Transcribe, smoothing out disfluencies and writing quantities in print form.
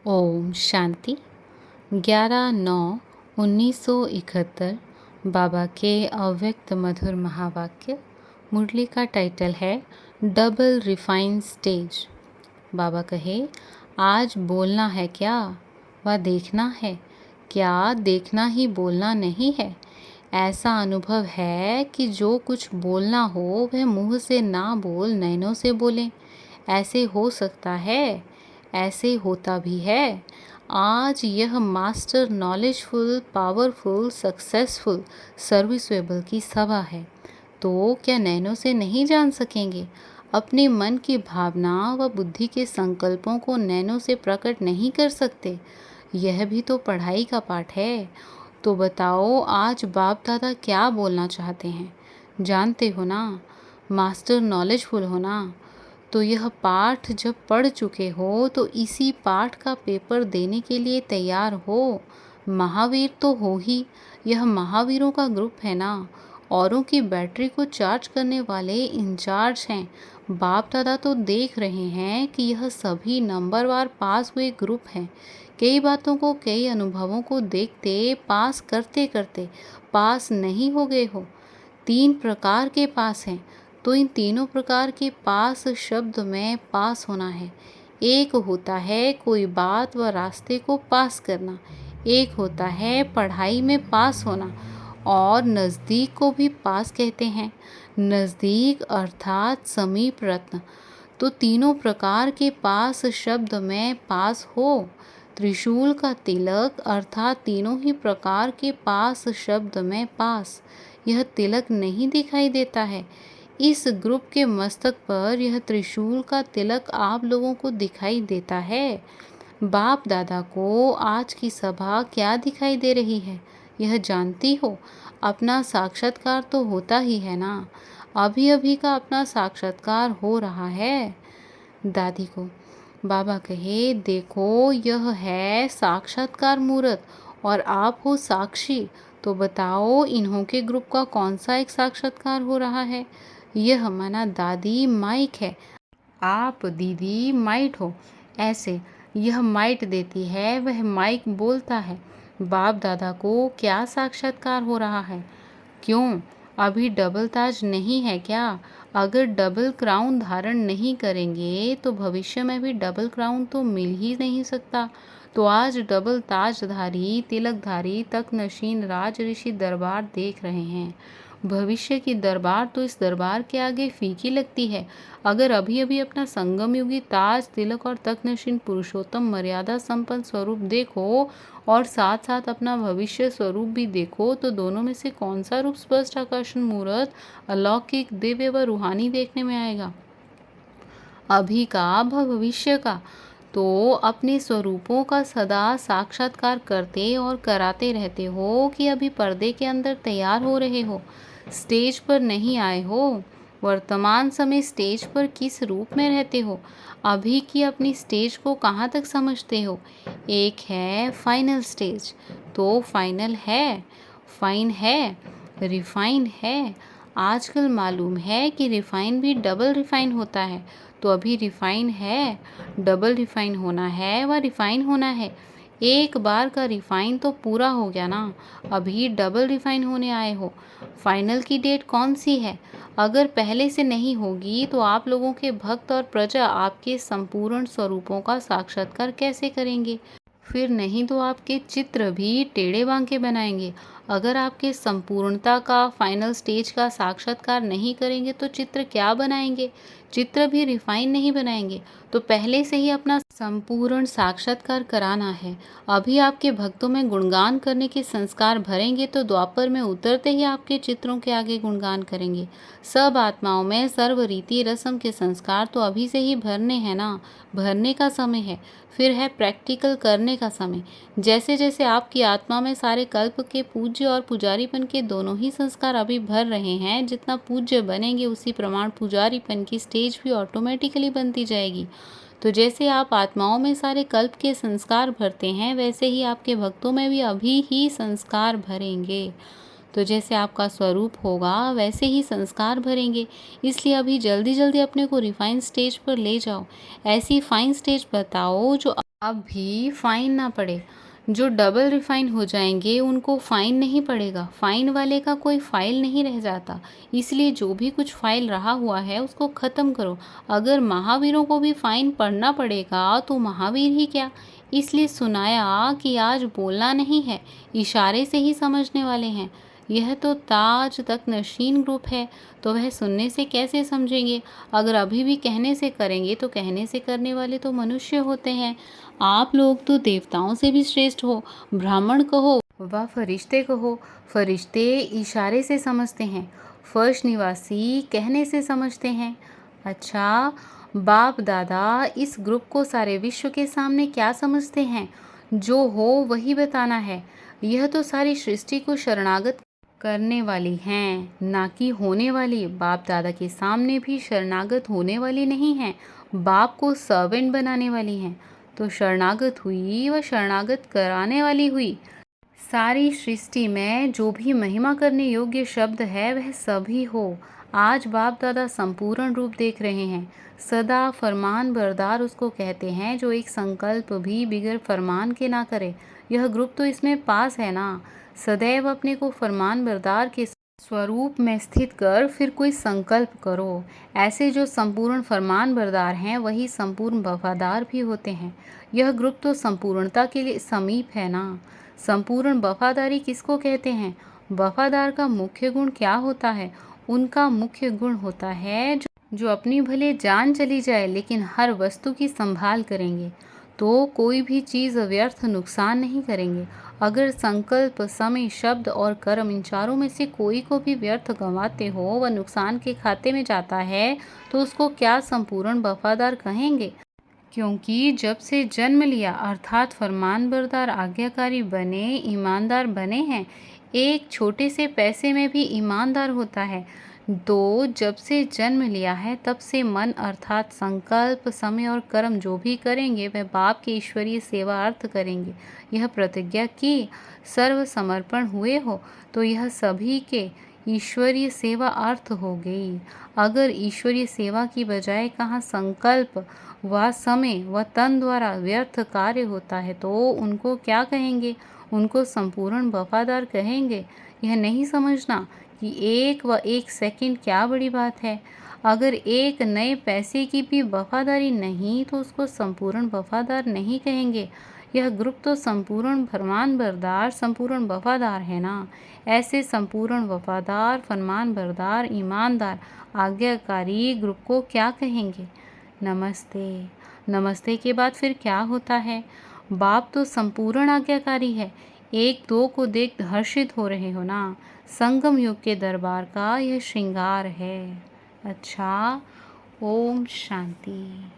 ओम शांति। 11/9/1971 बाबा के अव्यक्त मधुर महावाक्य। मुरली का टाइटल है डबल रिफाइन स्टेज। बाबा कहे, आज बोलना है क्या व देखना है क्या? देखना ही बोलना नहीं है। ऐसा अनुभव है कि जो कुछ बोलना हो वह मुंह से ना बोल नैनों से बोलें। ऐसे हो सकता है, ऐसे होता भी है। आज यह master knowledgeful, powerful, successful, serviceable की सभा है, तो क्या नैनों से नहीं जान सकेंगे? अपने मन की भावना व बुद्धि के संकल्पों को नैनों से प्रकट नहीं कर सकते? यह भी तो पढ़ाई का पाठ है। तो बताओ, आज बाप दादा क्या बोलना चाहते हैं? जानते हो ना, मास्टर नॉलेजफुल हो ना। तो यह पाठ जब पढ़ चुके हो तो इसी पाठ का पेपर देने के लिए तैयार हो। महावीर तो हो ही, यह महावीरों का ग्रुप है ना। औरों की बैटरी को चार्ज करने वाले इंचार्ज हैं। बाप दादा तो देख रहे हैं कि यह सभी नंबरवार पास हुए ग्रुप हैं। कई बातों को, कई अनुभवों को देखते पास करते करते पास नहीं हो गए हो। 3 प्रकार के पास हैं, तो इन तीनों प्रकार के पास शब्द में पास होना है। एक होता है कोई बात व रास्ते को पास करना, एक होता है पढ़ाई में पास होना, और नज़दीक को भी पास कहते हैं। नज़दीक अर्थात समीप रत्न। तो तीनों प्रकार के पास शब्द में पास हो। त्रिशूल का तिलक अर्थात तीनों ही प्रकार के पास शब्द में पास। यह तिलक नहीं दिखाई देता है। इस ग्रुप के मस्तक पर यह त्रिशूल का तिलक आप लोगों को दिखाई देता है। बाप दादा को आज की सभा क्या दिखाई दे रही है, यह जानती हो? अपना साक्षात्कार तो होता ही है ना। अभी अभी का अपना साक्षात्कार हो रहा है। दादी को बाबा कहे, देखो यह है साक्षात्कार मूर्त और आप हो साक्षी। तो बताओ, इन्हों के ग्रुप का कौन सा एक साक्षात्कार हो रहा है? यह माना दादी माइक है, आप दीदी माइट हो। ऐसे यह माइट देती है, वह माइक बोलता है। बाप दादा को क्या साक्षात्कार हो रहा है? क्यों, अभी डबल ताज नहीं है क्या? अगर डबल क्राउन धारण नहीं करेंगे तो भविष्य में भी डबल क्राउन तो मिल ही नहीं सकता। तो आज डबल ताजधारी, तिलकधारी, तकनशीन राज ऋषि दरबार देख रहे हैं। भविष्य की दरबार तो इस दरबार के आगे फीकी लगती है। अगर अभी अभी अपना संगम युगी ताज, तिलक और तकनशीन पुरुषोत्तम मर्यादा संपन्न स्वरूप देखो और साथ साथ अपना भविष्य स्वरूप भी देखो, तो दोनों में से कौन सा रूप स्पष्ट आकर्षण मूर्त, अलौकिक, दिव्य व रूहानी देखने में आएगा? अभी का भविष्य का। तो अपने स्वरूपों का सदा साक्षात्कार करते और कराते रहते हो कि अभी पर्दे के अंदर तैयार हो रहे हो, स्टेज पर नहीं आए हो। वर्तमान समय स्टेज पर किस रूप में रहते हो? अभी की अपनी स्टेज को कहाँ तक समझते हो? एक है फाइनल स्टेज, तो फाइनल है, फाइन है, रिफाइन है। आजकल मालूम है कि रिफाइन भी डबल रिफाइन होता है। तो अभी रिफाइन है, डबल रिफाइन होना है व रिफाइन होना है। एक बार का रिफाइन तो पूरा हो गया ना, अभी डबल रिफाइन होने आए हो। फाइनल की डेट कौन सी है? अगर पहले से नहीं होगी तो आप लोगों के भक्त और प्रजा आपके संपूर्ण स्वरूपों का साक्षात्कार कैसे करेंगे? फिर नहीं तो आपके चित्र भी टेढ़े बांके बनाएंगे। अगर आपके संपूर्णता का, फाइनल स्टेज का साक्षात्कार नहीं करेंगे तो चित्र क्या बनाएंगे? चित्र भी रिफाइन नहीं बनाएंगे। तो पहले से ही अपना संपूर्ण साक्षात्कार कराना है। अभी आपके भक्तों में गुणगान करने के संस्कार भरेंगे तो द्वापर में उतरते ही आपके चित्रों के आगे गुणगान करेंगे। सब आत्माओं में सर्व रीति रस्म के संस्कार तो अभी से ही भरने हैं ना। भरने का समय है, फिर है प्रैक्टिकल करने का समय। जैसे जैसे आपकी आत्मा में सारे कल्प के पूज्य और पुजारीपन के दोनों ही संस्कार अभी भर रहे हैं, जितना पूज्य बनेंगे उसी प्रमाण पुजारीपन की स्टेज भी ऑटोमेटिकली बनती जाएगी। तो जैसे आप आत्माओं में सारे कल्प के संस्कार भरते हैं, वैसे ही आपके भक्तों में भी अभी ही संस्कार भरेंगे। तो जैसे आपका स्वरूप होगा वैसे ही संस्कार भरेंगे। इसलिए अभी जल्दी जल्दी अपने को रिफाइन स्टेज पर ले जाओ। ऐसी फाइन स्टेज बताओ जो अब भी फाइन ना पड़े। जो डबल रिफाइन हो जाएंगे उनको फाइन नहीं पड़ेगा, फाइन वाले का कोई फाइल नहीं रह जाता। इसलिए जो भी कुछ फाइल रहा हुआ है उसको ख़त्म करो। अगर महावीरों को भी फाइन पड़ना पड़ेगा तो महावीर ही क्या। इसलिए सुनाया कि आज बोलना नहीं है, इशारे से ही समझने वाले हैं। यह तो ताज तक नशीन ग्रुप है, तो वह सुनने से कैसे समझेंगे। अगर अभी भी कहने से करेंगे तो कहने से करने वाले तो मनुष्य होते हैं। आप लोग तो देवताओं से भी श्रेष्ठ हो। ब्राह्मण कहो व फरिश्ते कहो, फरिश्ते इशारे से समझते हैं, फर्श निवासी कहने से समझते हैं। अच्छा, बाप दादा इस ग्रुप को सारे विश्व के सामने क्या समझते हैं? जो हो वही बताना है। यह तो सारी सृष्टि को शरणागत करने वाली हैं, ना कि होने वाली। बाप दादा के सामने भी शरणागत होने वाली नहीं हैं, बाप को सर्वेंट बनाने वाली हैं। तो शरणागत हुई व शरणागत कराने वाली हुई। सारी सृष्टि में जो भी महिमा करने योग्य शब्द है वह सभी हो। आज बाप दादा संपूर्ण रूप देख रहे हैं। सदा फरमान बरदार उसको कहते हैं जो एक संकल्प भी बिगैर फरमान के ना करे। यह ग्रुप तो इसमें पास है ना। सदैव अपने को फरमान बरदार के स्वरूप में स्थित कर फिर कोई संकल्प करो। ऐसे जो संपूर्ण फरमान बरदार हैं वही संपूर्ण वफादार भी होते हैं। यह ग्रुप तो संपूर्णता के लिए समीप है ना। संपूर्ण वफादारी किसको कहते हैं? वफादार का मुख्य गुण क्या होता है? उनका मुख्य गुण होता है जो अपनी भले जान चली जाए लेकिन हर वस्तु की संभाल करेंगे, तो कोई भी चीज़ व्यर्थ नुकसान नहीं करेंगे। अगर संकल्प, समय, शब्द और कर्म इन चारों में से कोई को भी व्यर्थ गंवाते हो व नुकसान के खाते में जाता है तो उसको क्या संपूर्ण वफादार कहेंगे? क्योंकि जब से जन्म लिया अर्थात फरमानबरदार, आज्ञाकारी बने, ईमानदार बने हैं। एक छोटे से पैसे में भी ईमानदार होता है। तो जब से जन्म लिया है तब से मन अर्थात संकल्प, समय और कर्म जो भी करेंगे वह बाप की ईश्वरीय सेवा अर्थ करेंगे। यह प्रतिज्ञा की, सर्व समर्पण हुए हो तो यह सभी के ईश्वरीय सेवा अर्थ हो गई। अगर ईश्वरीय सेवा की बजाय कहाँ संकल्प व समय व तन द्वारा व्यर्थ कार्य होता है तो उनको क्या कहेंगे? उनको संपूर्ण वफादार कहेंगे। यह नहीं समझना कि एक व एक सेकंड क्या बड़ी बात है। अगर एक नए पैसे की भी वफादारी नहीं तो उसको संपूर्ण वफादार नहीं कहेंगे। यह ग्रुप तो संपूर्ण फरमान बरदार, संपूर्ण वफादार है ना। ऐसे संपूर्ण वफादार, फरमान बरदार, ईमानदार, आज्ञाकारी ग्रुप को क्या कहेंगे? नमस्ते। नमस्ते के बाद फिर क्या होता है? बाप तो संपूर्ण आज्ञाकारी है। एक दो को देख हर्षित हो रहे हो ना। संगम युग के दरबार का यह श्रृंगार है। अच्छा, ओम शांति।